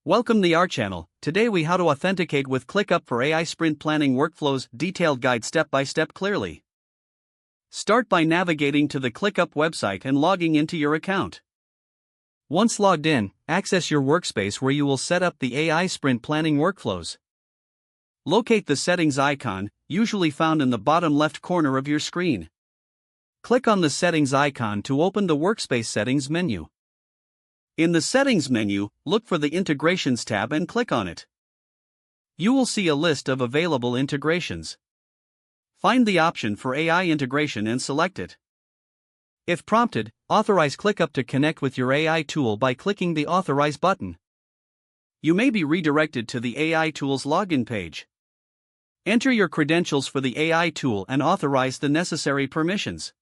Welcome to our channel. Today we how to authenticate with ClickUp for AI sprint planning workflows, detailed guide step by step clearly. Start by navigating to the ClickUp website and logging into your account. Once logged in, access your workspace where you will set up the AI sprint planning workflows. Locate the settings icon, usually found in the bottom left corner of your screen. Click on the settings icon to open the workspace settings menu. In the Settings menu, look for the Integrations tab and click on it. You will see a list of available integrations. Find the option for AI integration and select it. If prompted, authorize ClickUp to connect with your AI tool by clicking the Authorize button. You may be redirected to the AI tool's login page. Enter your credentials for the AI tool and authorize the necessary permissions.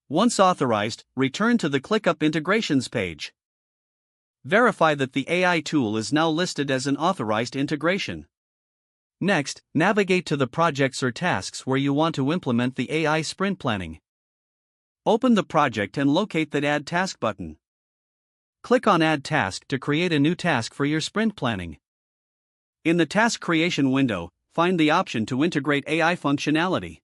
Once authorized, return to the ClickUp Integrations page. Verify that the AI tool is now listed as an authorized integration. Next, navigate to the projects or tasks where you want to implement the AI sprint planning. Open the project and locate the Add Task button. Click on Add Task to create a new task for your sprint planning. In the task creation window, find the option to integrate AI functionality.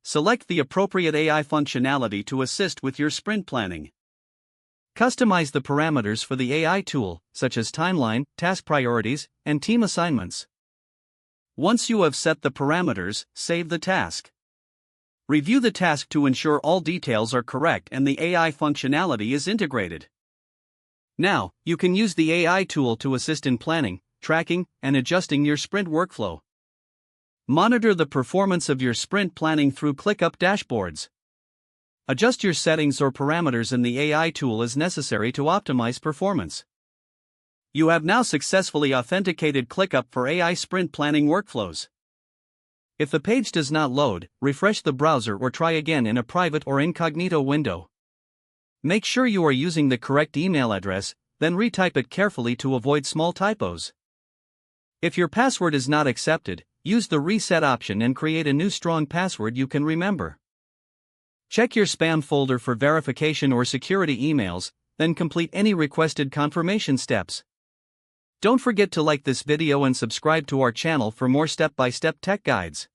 Select the appropriate AI functionality to assist with your sprint planning. Customize the parameters for the AI tool, such as timeline, task priorities, and team assignments. Once you have set the parameters, save the task. Review the task to ensure all details are correct and the AI functionality is integrated. Now, you can use the AI tool to assist in planning, tracking, and adjusting your sprint workflow. Monitor the performance of your sprint planning through ClickUp dashboards. Adjust your settings or parameters in the AI tool as necessary to optimize performance. You have now successfully authenticated ClickUp for AI sprint planning workflows. If the page does not load, refresh the browser or try again in a private or incognito window. Make sure you are using the correct email address, then retype it carefully to avoid small typos. If your password is not accepted, use the reset option and create a new strong password you can remember. Check your spam folder for verification or security emails, then complete any requested confirmation steps. Don't forget to like this video and subscribe to our channel for more step-by-step tech guides.